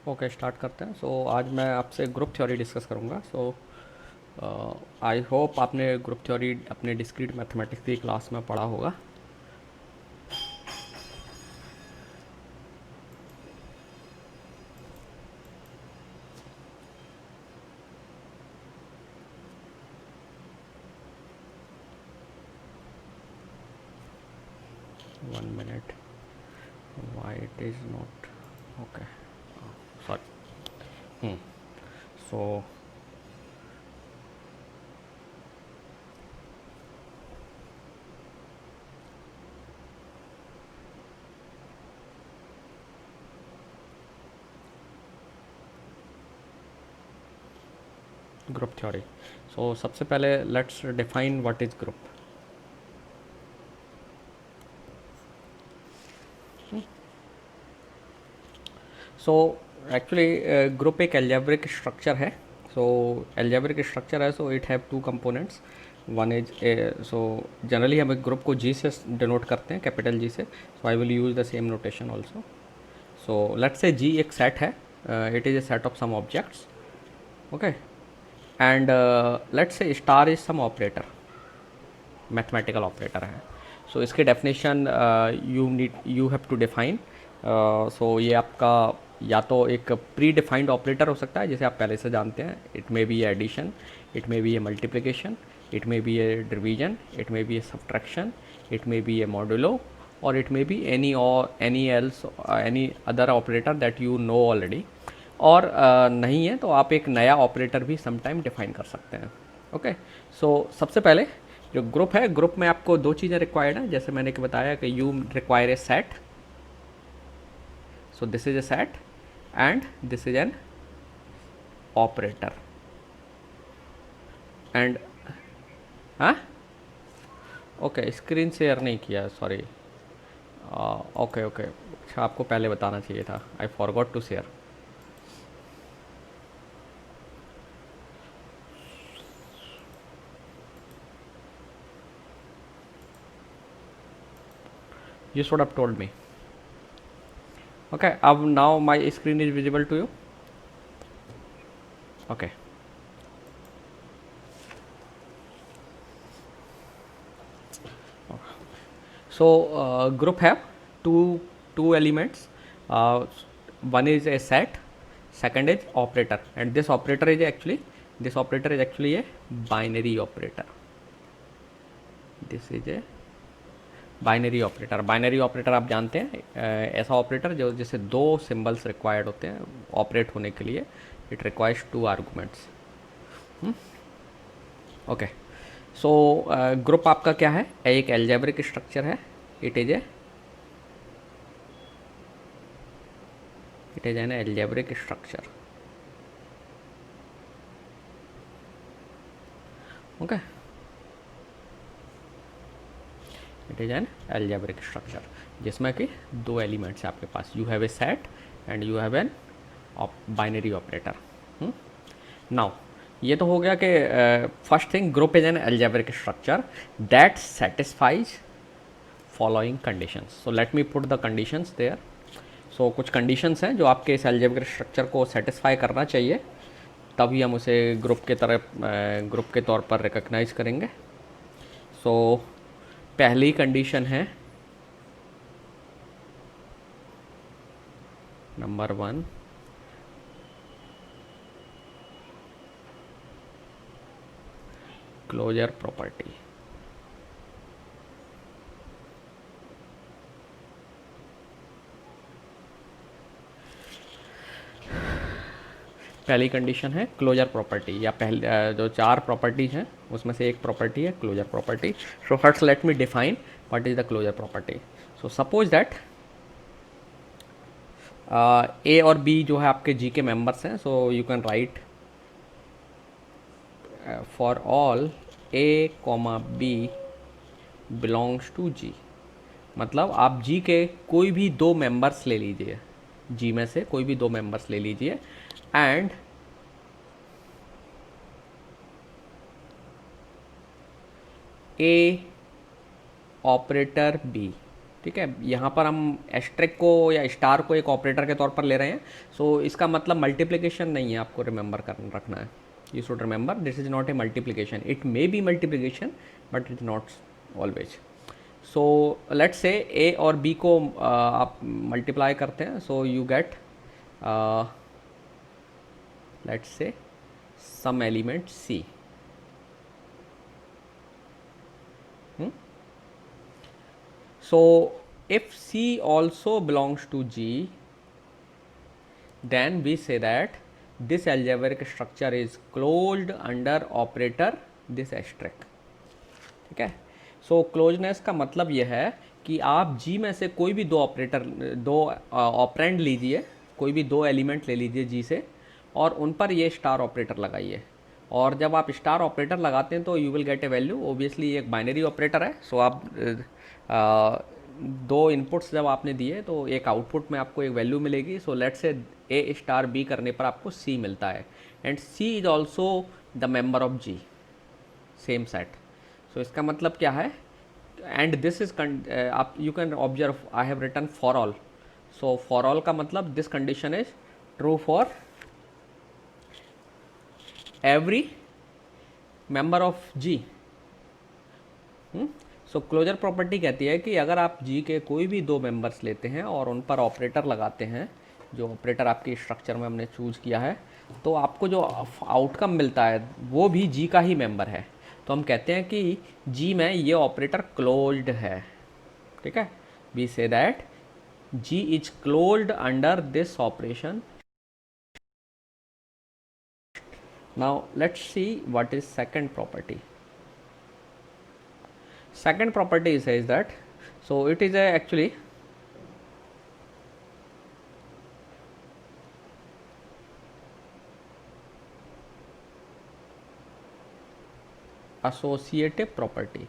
Okay, start करते हैं। आज मैं आपसे ग्रुप थ्योरी डिस्कस करूँगा। आई होप आपने ग्रुप थ्योरी अपने डिस्क्रीट मैथमेटिक्स की क्लास में पढ़ा होगा। One minute, why it is not okay, sorry. So group theory. सबसे पहले let's define what is group. So actually group एक एल्जेब्रिक स्ट्रक्चर है। एल्जेब्रिक स्ट्रक्चर है, so it have two components. One is so generally हम एक group को जी से denote करते हैं, कैपिटल जी से। So I will use the same notation also. So let's say G एक सेट है, it is a set of some objects, okay. And let's say star is some operator, mathematical operator है। इसके definition you have to define. ये आपका या तो एक pre defined operator हो सकता है, जिसे आप पहले से जानते हैं। It may be addition, it may be a multiplication, it may be a division, it may be a subtraction, it may be a modulo, और it may be any else any other operator that you know already. और नहीं है तो आप एक नया operator भी sometime define कर सकते हैं, ओके। सबसे पहले जो ग्रुप है, ग्रुप में आपको दो चीज़ें रिक्वायर्ड हैं, जैसे मैंने बताया कि you require a set. This is A set and this is an operator. And हाँ, ओके, स्क्रीन शेयर नहीं किया, सॉरी। ओके ओके, अच्छा, आपको पहले बताना चाहिए था। I forgot to share. You should have told me. Okay, now my screen is visible to you. Okay. Group have two elements. One is a set, second is operator, and this operator is actually a binary operator. This is a binary operator. Binary operator आप जानते हैं, ऐसा operator जो जैसे दो symbols required होते हैं operate होने के लिए। It requires two arguments, okay. Group आपका क्या है? एक एल्जेब्रिक स्ट्रक्चर है। It is an algebraic structure, okay. It is an algebraic structure जिसमें कि दो एलिमेंट्स है आपके पास। You have a set and you have an binary operator. Now ये तो हो गया कि first thing, group is an algebraic structure that satisfies following conditions. Let me put the conditions there. कुछ कंडीशंस हैं जो आपके इस एल्जेब्रिक स्ट्रक्चर को सेटिस्फाई करना चाहिए, तभी हम उसे ग्रुप के तौर पर रिकग्नाइज करेंगे। पहली कंडीशन है नंबर 1, क्लोजर प्रॉपर्टी। पहली कंडीशन है क्लोजर प्रॉपर्टी, या पहले जो चार प्रॉपर्टीज हैं उसमें से एक प्रॉपर्टी है closure property. First let me define what is the closure property. Suppose that a और बी जो है आपके जी के मेंबर्स हैं। You can write for all A comma B belongs to G. मतलब आप जी के कोई भी दो मेंबर्स ले लीजिए, जी में से कोई भी दो मेंबर्स ले लीजिए, एंड ए ऑपरेटर बी ठीक है, यहाँ पर हम एस्ट्रिक को या स्टार को एक ऑपरेटर के तौर पर ले रहे हैं। सो इसका मतलब मल्टीप्लिकेशन नहीं है, आपको रिमेंबर कर रखना है। You should remember this is not a multiplication, it may be multiplication but it not always. So let's say a और बी को आप मल्टीप्लाई करते हैं, so you get let's say some element C. So if C also belongs to G, then we say that this algebraic structure is closed under operator this asterisk। ठीक है, सो closeness का मतलब यह है कि आप G में से कोई भी दो ऑपरेटर, दो ऑपरेंड लीजिए, कोई भी दो एलिमेंट ले लीजिए G से, और उन पर ये स्टार ऑपरेटर लगाइए। और जब आप स्टार ऑपरेटर लगाते हैं तो you will gate A value. Obviously ये एक बाइनरी ऑपरेटर है, सो आप दो इनपुट्स जब आपने दिए तो एक आउटपुट में आपको एक वैल्यू मिलेगी। सो let's say A star B करने पर आपको सी मिलता है, and c is also the member of G, same set. So इसका मतलब क्या है, एंड दिस इज आप you can observe I have written for all. So for all का मतलब this condition is true for every member of G. So closure property कहती है कि अगर आप जी के कोई भी दो मेंबर्स लेते हैं और उन पर ऑपरेटर लगाते हैं, जो ऑपरेटर आपके स्ट्रक्चर में हमने चूज किया है, तो आपको जो आउटकम मिलता है वो भी जी का ही मेंबर है। तो हम कहते हैं कि जी में ये ऑपरेटर क्लोज्ड है। ठीक है, we say that G is closed under this operation. Now let's see what is second property. Second property says that, so it is actually associative property.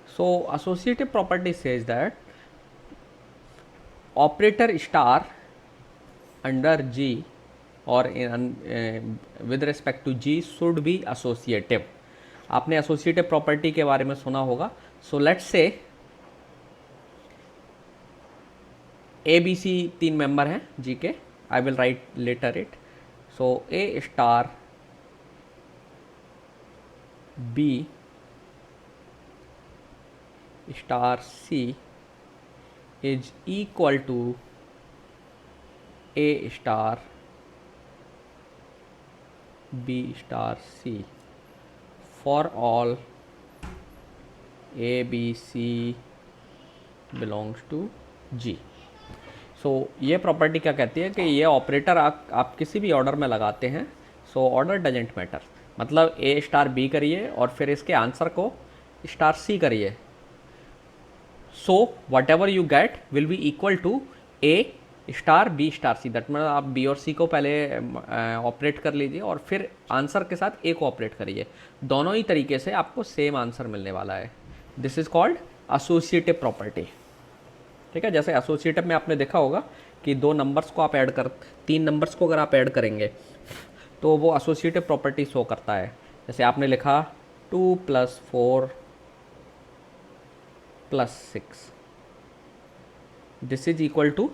So associative property says that operator star under G और with respect to G should be associative. आपने associative property के बारे में सुना होगा। सो let's say A B C तीन member हैं G के, I will write later it. So A star B star C is equal to A star B star C for all A B C belongs to G। सो ये property क्या कहती है कि ये operator आप किसी भी ऑर्डर में लगाते हैं, सो ऑर्डर डजेंट मैटर। मतलब ए स्टार बी करिए और फिर इसके आंसर को स्टार सी करिए, so whatever you get will be equal to A star B star C. That मतलब आप बी और सी को पहले ऑपरेट कर लीजिए और फिर आंसर के साथ ए को ऑपरेट करिए। दोनों ही तरीके से आपको सेम आंसर मिलने वाला है। This is called associative property. ठीक है, जैसे एसोसिएटिव में आपने देखा होगा कि दो नंबर्स को आप ऐड कर, तीन नंबर्स को अगर आप ऐड करेंगे तो वो एसोसिएटिव प्रॉपर्टी शो करता है। जैसे आपने लिखा 2 + 4 + 6, दिस इज इक्वल टू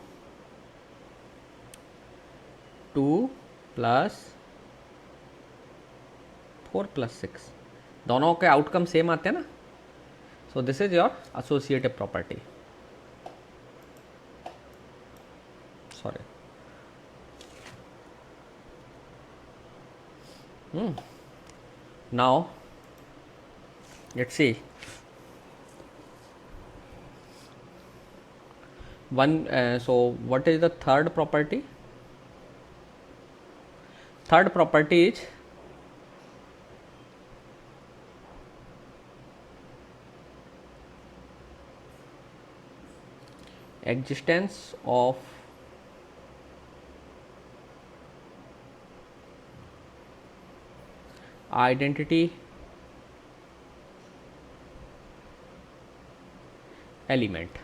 2 + 4 + 6। दोनों के आउटकम सेम आते हैं ना। सो this is your associative property. Sorry, now let's C one। So what is the third property? Third property is existence of identity element।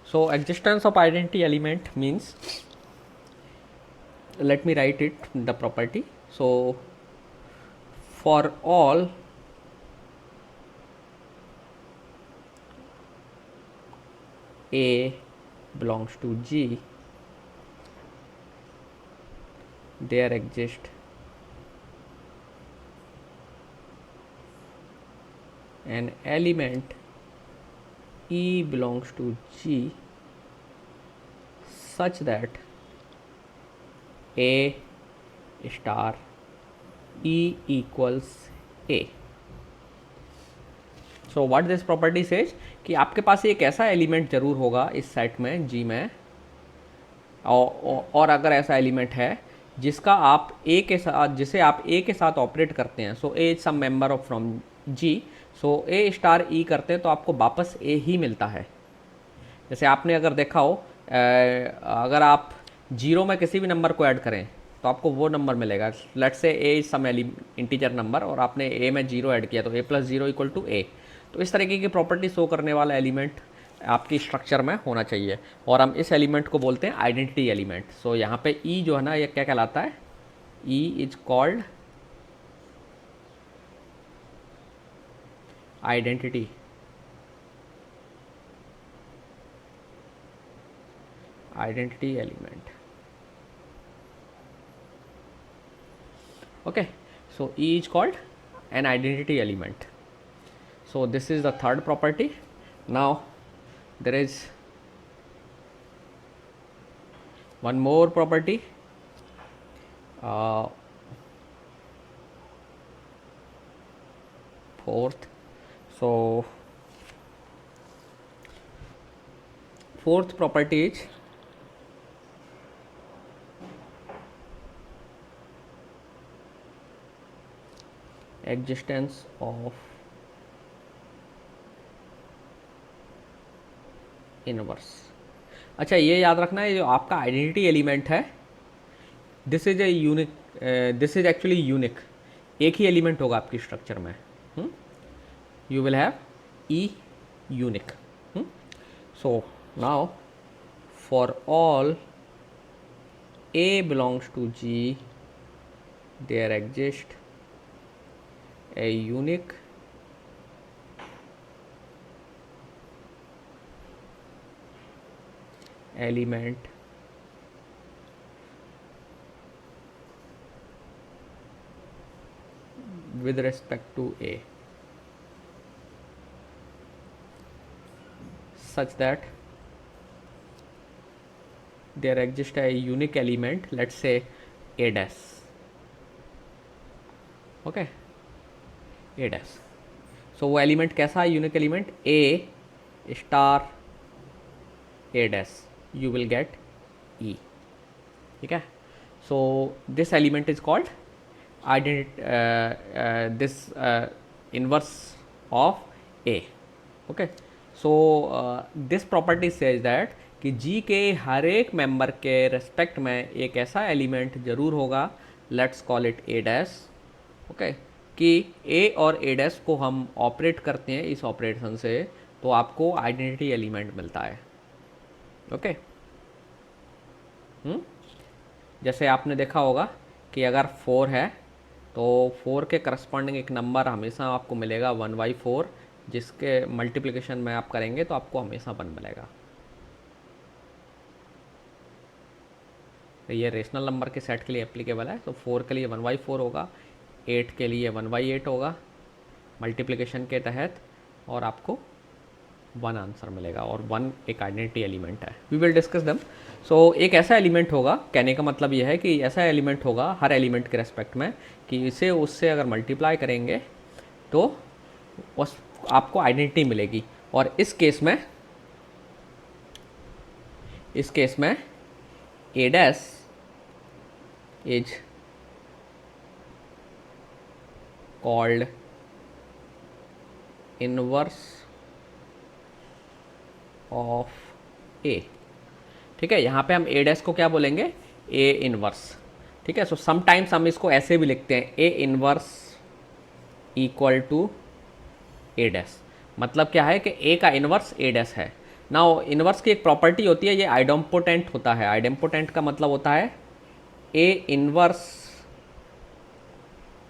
So existence of identity element means, let me write it the property। So for all A belongs to G, there exists an element E belongs to G such that A star E equals A. So what this property says कि आपके पास एक ऐसा element जरूर होगा इस set में जी में, और अगर ऐसा एलिमेंट है जिसका आप ए के साथ जिसे आप ए के साथ ऑपरेट करते हैं, so a is some member of from G, so A star e करते हैं तो आपको वापस ए ही मिलता है। जैसे आपने अगर देखा हो, अगर आप जीरो में किसी भी नंबर को ऐड करें तो आपको वो नंबर मिलेगा। Let's say A is some integer number और आपने ए में जीरो ऐड किया तो A plus zero equal to A. तो इस तरीके की प्रॉपर्टी शो करने वाला एलिमेंट आपकी स्ट्रक्चर में होना चाहिए, और हम इस एलिमेंट को बोलते हैं आइडेंटिटी एलिमेंट। सो यहाँ पे ई जो है ना, ये क्या कहलाता है? E is called identity element. Okay, so E is called an identity element. So this is the third property. Now there is one more property, fourth. So fourth property is existence of inverse. अच्छा, ये याद रखना है, जो आपका identity element है, this is a unique, this is actually unique. एक ही एलिमेंट होगा आपकी स्ट्रक्चर में। You will have E unique. So now for all A belongs to G, there exist a unique element with respect to A such that there exists a unique element, let's say A dash. Okay, A dash. So वो element कैसा है? Unique element A star A dash, you will get E. ठीक है, so this element is called this inverse of A. Okay, so this property says that कि G के हर एक member के respect में एक ऐसा एलिमेंट जरूर होगा, let's call it A dash. Okay, कि ए और ए डैश को हम ऑपरेट करते हैं इस ऑपरेशन से, तो आपको आइडेंटिटी एलिमेंट मिलता है। ओके, जैसे आपने देखा होगा कि अगर 4 है तो 4 के करस्पॉन्डिंग एक नंबर हमेशा आपको मिलेगा 1/4, जिसके मल्टीप्लिकेशन में आप करेंगे तो आपको हमेशा 1 मिलेगा। तो ये रेशनल नंबर के सेट के लिए एप्लीकेबल है। तो 4 के लिए 1/4 होगा, 8 के लिए 1/8 होगा मल्टीप्लिकेशन के तहत, और आपको 1 आंसर मिलेगा, और 1 एक आइडेंटिटी एलिमेंट है। We will discuss them. So एक ऐसा एलिमेंट होगा, कहने का मतलब यह है कि ऐसा एलिमेंट होगा हर एलिमेंट के रेस्पेक्ट में कि इसे उससे अगर मल्टीप्लाई करेंगे तो उस आपको आइडेंटिटी मिलेगी। और इस केस में A dash is called inverse of A. ठीक है, यहाँ पे हम ए डैश को क्या बोलेंगे? A inverse. ठीक है, सो समटाइम्स हम इसको ऐसे भी लिखते हैं, A inverse equal to A dash. मतलब क्या है कि ए का इनवर्स ए डैश है। नाउ इनवर्स की एक प्रॉपर्टी होती है, ये आइडेम्पोटेंट होता है। आइडेम्पोटेंट का मतलब होता है ए इनवर्स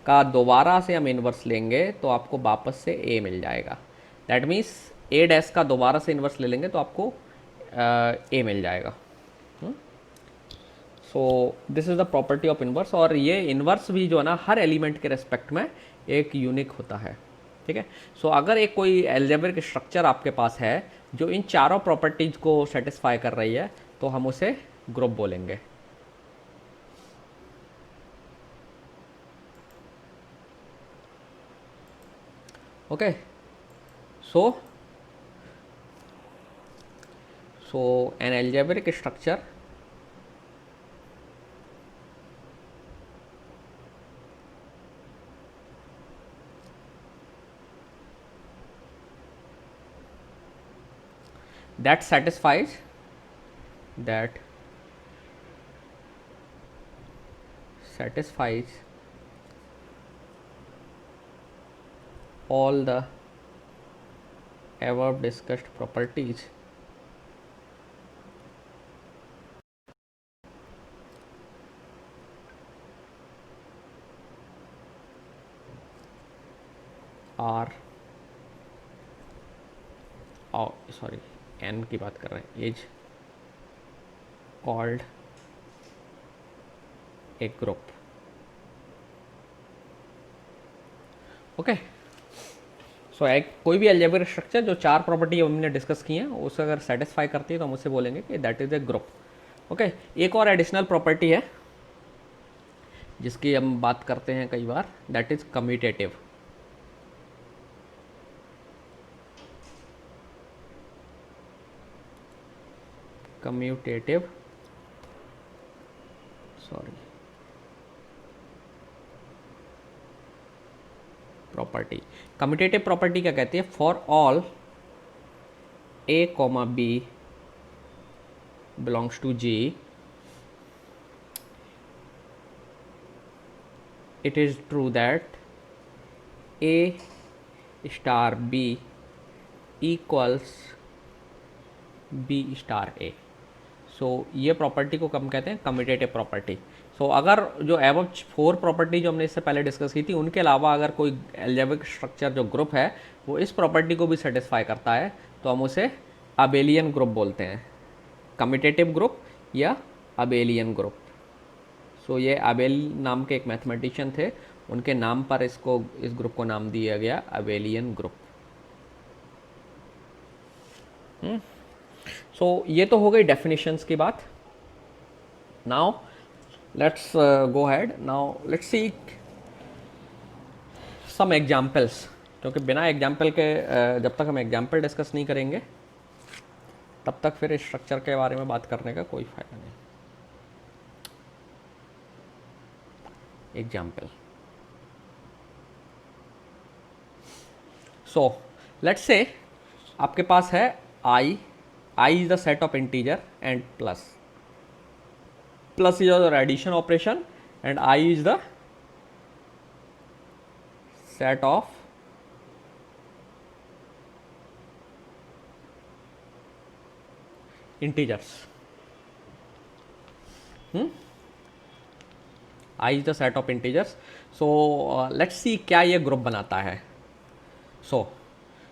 का दोबारा से हम इन्वर्स लेंगे तो आपको वापस से ए मिल जाएगा। दैट मीन्स ए डैश का दोबारा से इन्वर्स ले लेंगे तो आपको ए मिल जाएगा। सो this is the property of inverse. और ये इन्वर्स भी जो है ना हर एलिमेंट के रेस्पेक्ट में एक यूनिक होता है, ठीक है। सो अगर एक कोई एल्जेब्रिक स्ट्रक्चर आपके पास है जो इन चारों प्रॉपर्टीज को सेटिस्फाई कर रही है तो हम उसे ग्रुप बोलेंगे। Okay, so an algebraic structure that satisfies all the above discussed properties are sorry N की बात कर रहे हैं, is called a group. Okay, so एक कोई भी अलजेब्रिक स्ट्रक्चर जो चार प्रॉपर्टी हमने डिस्कस की हैं उसे अगर सेटिस्फाई करती है तो हम उसे बोलेंगे कि that is a group. Okay, एक और एडिशनल प्रॉपर्टी है जिसकी हम बात करते हैं कई बार, that is commutative. Commutative property. Commutative property क्या कहती है? For all A comma B belongs to G, it is true that A star B equals B star A। सो ये प्रॉपर्टी को हम कहते हैं कम्यूटेटिव प्रॉपर्टी। सो अगर जो एबव 4 प्रॉपर्टी जो हमने इससे पहले डिस्कस की थी उनके अलावा अगर कोई एल्जेब्रिक स्ट्रक्चर जो ग्रुप है वो इस प्रॉपर्टी को भी सेटिस्फाई करता है तो हम उसे अबेलियन ग्रुप बोलते हैं, कम्यूटेटिव ग्रुप या अबेलियन ग्रुप। सो ये अबेल नाम के एक मैथमेटिशियन थे, उनके नाम पर इस ग्रुप को नाम दिया गया अबेलियन ग्रुप। सो ये तो हो गई डेफिनेशंस की बात। Now let's go ahead, now let's see some examples, क्योंकि बिना एग्जाम्पल के जब तक हम एग्जाम्पल डिस्कस नहीं करेंगे तब तक फिर इस स्ट्रक्चर के बारे में बात करने का कोई फ़ायदा नहीं। एग्जाम्पल, सो लेट्स से आपके पास है I is the set of integer and plus is your addition operation and I is the set of integers. I is the set of integers. So let's see क्या ये group बनाता है। सो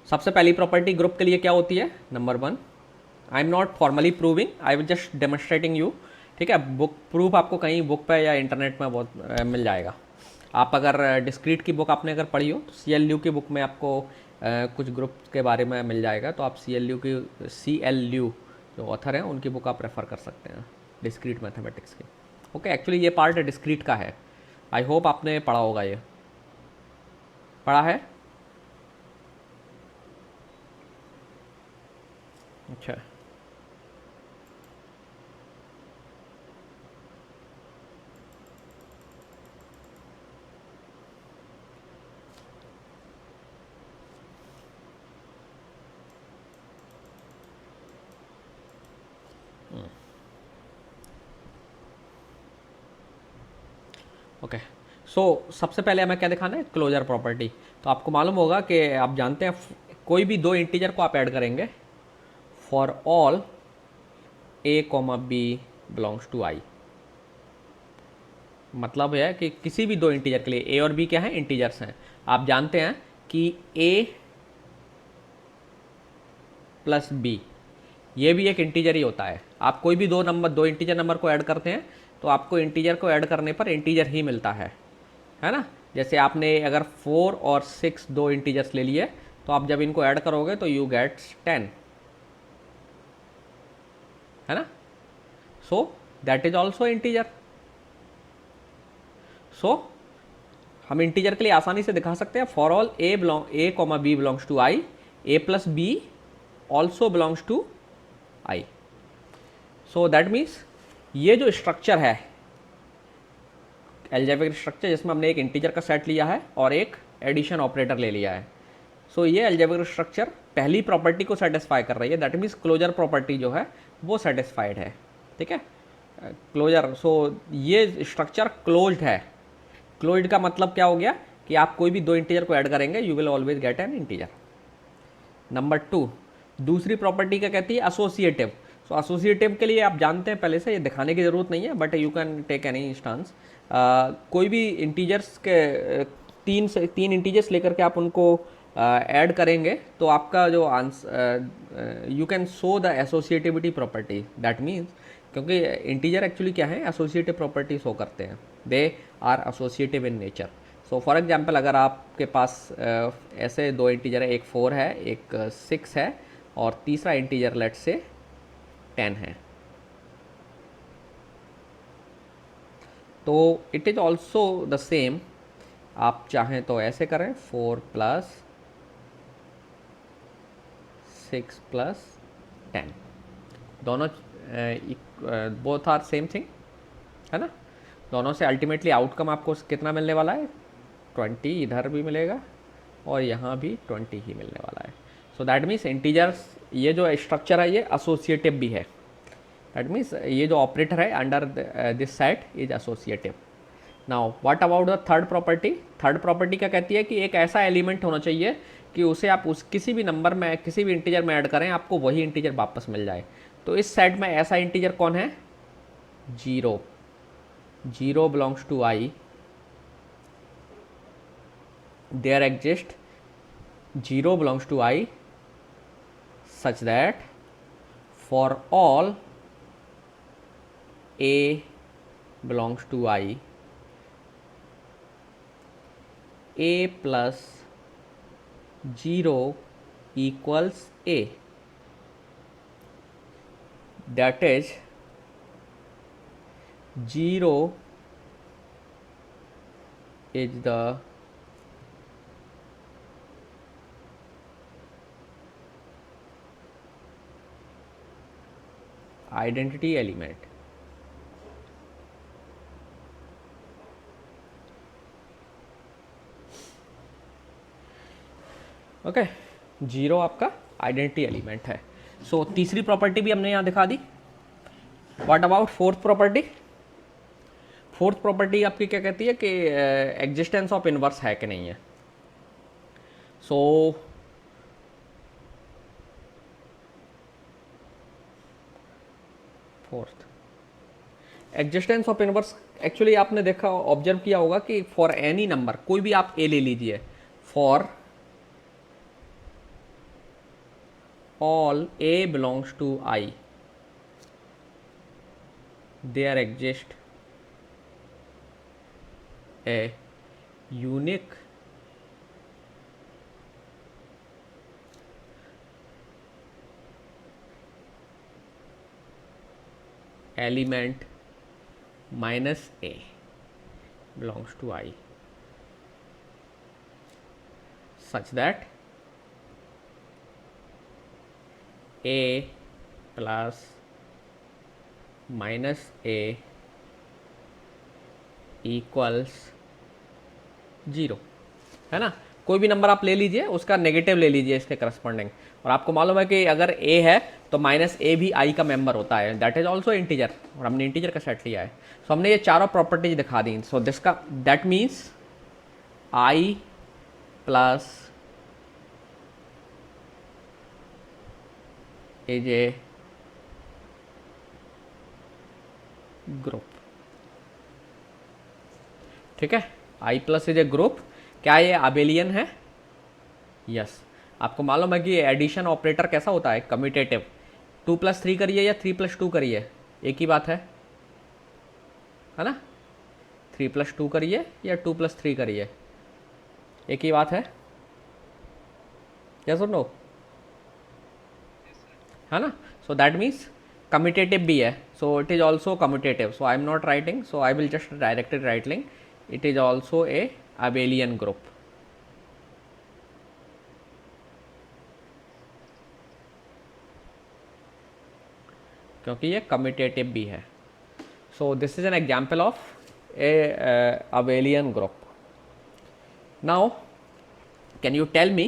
सबसे पहली प्रॉपर्टी ग्रुप के लिए क्या होती है? Number 1, I am not formally proving, I will just demonstrating you, ठीक है। बुक प्रूफ आपको कहीं बुक पे या इंटरनेट में बहुत मिल जाएगा। आप अगर डिस्क्रीट की बुक आपने अगर पढ़ी हो तो CLU की बुक में आपको कुछ ग्रुप के बारे में मिल जाएगा, तो आप CLU जो ऑथर हैं उनकी बुक आप रेफ़र कर सकते हैं, डिस्क्रीट मैथमेटिक्स की। ओके, एक्चुअली ये पार्ट डिस्क्रीट का है, आई होप आपने पढ़ा होगा, ये पढ़ा है? अच्छा, ओके। सो सबसे पहले हमें क्या दिखाना है? Closure property. तो आपको मालूम होगा कि आप जानते हैं कोई भी दो इंटीजर को आप ऐड करेंगे, for all A, B belongs to I, मतलब है कि किसी भी दो इंटीजर के लिए, ए और बी क्या है, इंटीजर्स हैं। आप जानते हैं कि ए प्लस बी ये भी एक इंटीजर ही होता है। आप कोई भी दो इंटीजर नंबर को ऐड करते हैं तो आपको इंटीजर को ऐड करने पर इंटीजर ही मिलता है ना। जैसे आपने अगर 4 और 6 दो इंटीजर्स ले लिए तो आप जब इनको ऐड करोगे तो यू गेट्स 10, है ना। So that is also integer. सो हम इंटीजर के लिए आसानी से दिखा सकते हैं, for all A comma B belongs to I, A plus B also belongs to I. So that means ये जो स्ट्रक्चर है एल्जेब्रिक स्ट्रक्चर, जिसमें हमने एक इंटीजर का सेट लिया है और एक एडिशन ऑपरेटर ले लिया है, सो ये एल्जेब्रिक स्ट्रक्चर पहली प्रॉपर्टी को सेटिस्फाई कर रही है, दैट मीन्स क्लोजर प्रॉपर्टी जो है वो सेटिस्फाइड है, ठीक है। क्लोजर, सो ये स्ट्रक्चर क्लोज्ड है। क्लोज्ड का मतलब क्या हो गया कि आप कोई भी दो इंटीजर को ऐड करेंगे you will always get an integer. Number 2, दूसरी प्रॉपर्टी क्या कहती है, एसोसिएटिव। सो एसोसिएटिव के लिए आप जानते हैं पहले से, ये दिखाने की ज़रूरत नहीं है, but you can take any instance. कोई भी इंटीजर्स के तीन इंटीजर्स लेकर के आप उनको ऐड करेंगे तो आपका जो answer, you can show the associativity property, that means क्योंकि इंटीजर एक्चुअली क्या है, एसोसिएटिव प्रॉपर्टी शो करते हैं, they are associative in nature. So for example अगर आपके पास ऐसे दो इंटीजर है, एक 4 है एक 6 है और तीसरा इंटीजर लेट से 10 है, तो it is also the same. आप चाहें तो ऐसे करें 4 प्लस 6 प्लस 10, दोनों बोथ आर सेम थिंग, है ना। दोनों से अल्टीमेटली आउटकम आपको कितना मिलने वाला है, 20 इधर भी मिलेगा और यहाँ भी 20 ही मिलने वाला है। सो दैट मीन्स इंटीजर्स, ये जो स्ट्रक्चर है ये एसोसिएटिव भी है, दैट मीन्स ये जो ऑपरेटर है under this set is associative. Now what about the third property. Third property क्या कहती है कि एक ऐसा एलिमेंट होना चाहिए कि उसे आप उस किसी भी नंबर में किसी भी इंटीजर में ऐड करें आपको वही इंटीजर वापस मिल जाए। तो इस सेट में ऐसा इंटीजर कौन है, 0। 0 belongs to I, there exist 0 belongs to I such that for all A belongs to I, A plus 0 equals A, that is 0 is the identity element। Okay, 0 आपका आइडेंटिटी एलिमेंट है। सो तीसरी property भी हमने यहाँ दिखा दी। What about fourth property. Fourth property आपकी क्या कहती है कि एग्जिस्टेंस ऑफ इनवर्स है कि नहीं है। So fourth existence of inverse, actually आपने देखा ऑब्जर्व किया होगा कि फॉर एनी नंबर, कोई भी आप ए ले लीजिए, for all A belongs to I, there exists a unique element minus A belongs to I such that A plus minus A equals 0, है ना। कोई भी नंबर आप ले लीजिए उसका नेगेटिव ले लीजिए इसके करस्पॉन्डिंग, और आपको मालूम है कि अगर A है तो माइनस A भी I का मेंबर होता है, दैट इज ऑल्सो इंटीजर, और हमने इंटीजर का सेट लिया है। सो हमने ये चारों प्रॉपर्टीज दिखा दी। सो दिस का that means I plus is a group, ठीक है, आई प्लस इज ए ग्रुप। क्या ये अबेलियन है? यस। आपको मालूम है कि एडिशन ऑपरेटर कैसा होता है? कम्यूटेटिव। 2+3 करिए या 3+2 करिए, एक ही बात है ना? 3+2 करिए या 2+3 करिए, एक ही बात है। यस और नो? है ना? सो दैट मीन्स कम्यूटेटिव भी है, so it is also commutative. So I am not writing, so I will just directed writing it is also a abelian group. क्योंकि ये कम्यूटेटिव भी है। So this is an example of a abelian group. Now can you tell me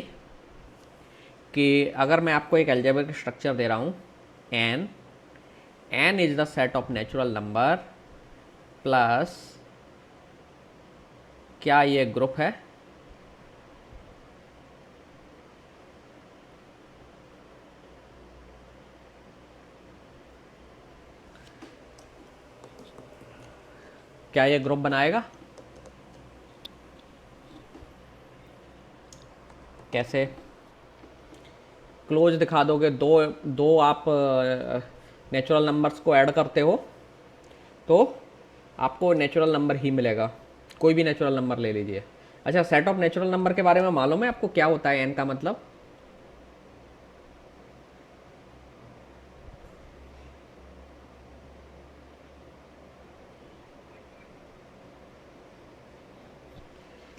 कि अगर मैं आपको एक algebraic structure दे रहा हूँ, n is the set of natural number plus, क्या ये ग्रुप है? क्या ये ग्रुप बनाएगा? कैसे? क्लोज दिखा दोगे, दो आप नेचुरल नंबर्स को ऐड करते हो तो आपको नेचुरल नंबर ही मिलेगा, कोई भी नेचुरल नंबर ले लीजिए। अच्छा, सेट ऑफ नेचुरल नंबर के बारे में मालूम है आपको क्या होता है एन का मतलब?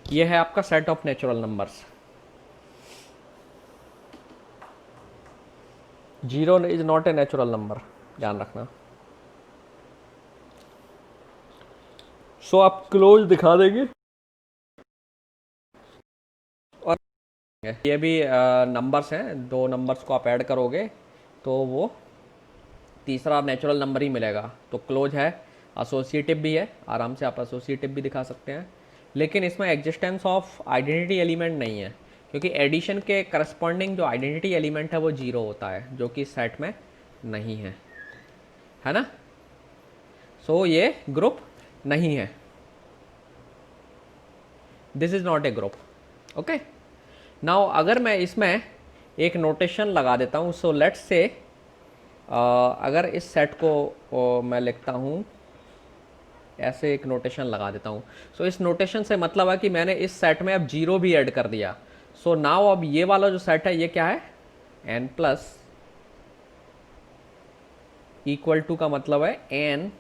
ये है आपका set of natural numbers. Zero is not a natural number, ध्यान रखना। सो आप क्लोज दिखा देंगे और ये भी नंबर्स हैं, दो नंबर्स को आप ऐड करोगे तो वो तीसरा नेचुरल नंबर ही मिलेगा। तो क्लोज है, एसोसिएटिव भी है, आराम से आप एसोसिएटिव भी दिखा सकते हैं, लेकिन इसमें एग्जिस्टेंस ऑफ आइडेंटिटी एलिमेंट नहीं है, क्योंकि एडिशन के करस्पॉन्डिंग जो आइडेंटिटी एलिमेंट है वो जीरो होता है, जो कि सेट में नहीं है ना? सो ये ग्रुप नहीं है, this is not A group. Okay, now अगर मैं इसमें एक नोटेशन लगा देता हूँ, सो लेट्स से अगर इस सेट को मैं लिखता हूँ ऐसे, एक नोटेशन लगा देता हूँ। सो इस नोटेशन से मतलब है कि मैंने इस सेट में अब जीरो भी ऐड कर दिया। सो नाउ अब ये वाला जो सेट है ये क्या है? n प्लस इक्वल टू का मतलब है n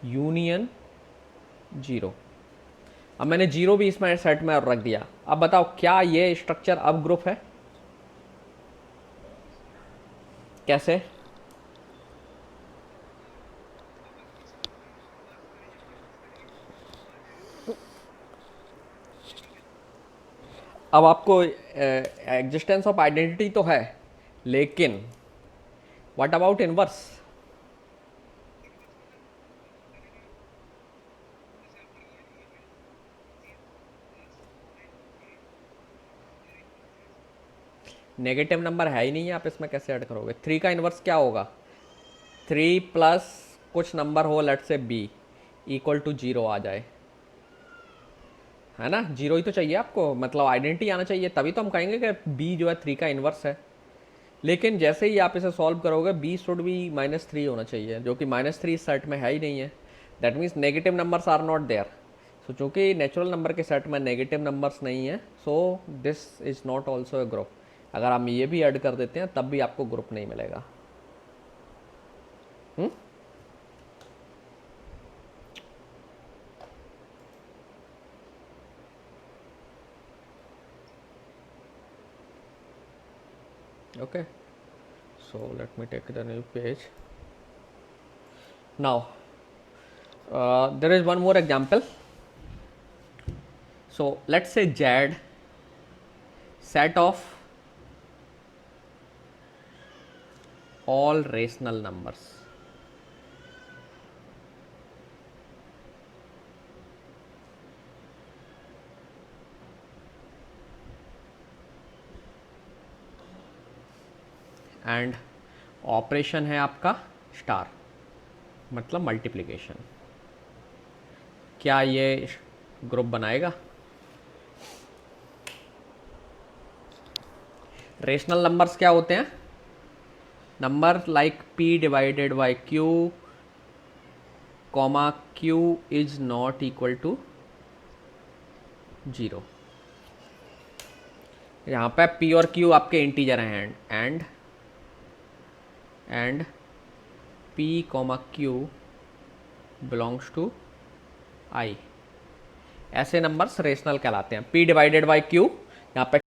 यूनियन जीरो। अब मैंने जीरो भी इसमें सेट में और रख दिया। अब बताओ क्या ये स्ट्रक्चर अब ग्रुप है? कैसे? अब आपको एग्जिस्टेंस ऑफ आइडेंटिटी तो है, लेकिन what about inverse? Negative number है ही नहीं है, आप इसमें कैसे ऐड करोगे? 3 का इन्वर्स क्या होगा? 3 प्लस कुछ नंबर हो, लेट से b इक्वल टू जीरो आ जाए, है ना? जीरो ही तो चाहिए आपको, मतलब आइडेंटिटी आना चाहिए, तभी तो हम कहेंगे कि b जो है 3 का इन्वर्स है। लेकिन जैसे ही आप इसे सॉल्व करोगे b शुड भी -3 होना चाहिए, जो कि -3 सेट में है ही नहीं है। That means negative numbers are not there. So चूँकि नेचुरल नंबर के सेट में नेगेटिव नंबर्स नहीं है, so this is not also a group. अगर हम ये भी ऐड कर देते हैं तब भी आपको ग्रुप नहीं मिलेगा। Okay, so let me take the new page. Now there is one more example. So let's say z set of all rational numbers. And operation है आपका स्टार, मतलब मल्टीप्लिकेशन। क्या ये ग्रुप बनाएगा। रेशनल नंबर्स क्या होते हैं? Number like p divided by q comma q is not equal to 0। यहाँ पे p और q आपके इंटीजर हैं and p comma q belongs to i। ऐसे नंबर्स रेशनल कहलाते हैं। p डिवाइडेड बाई q, यहाँ पे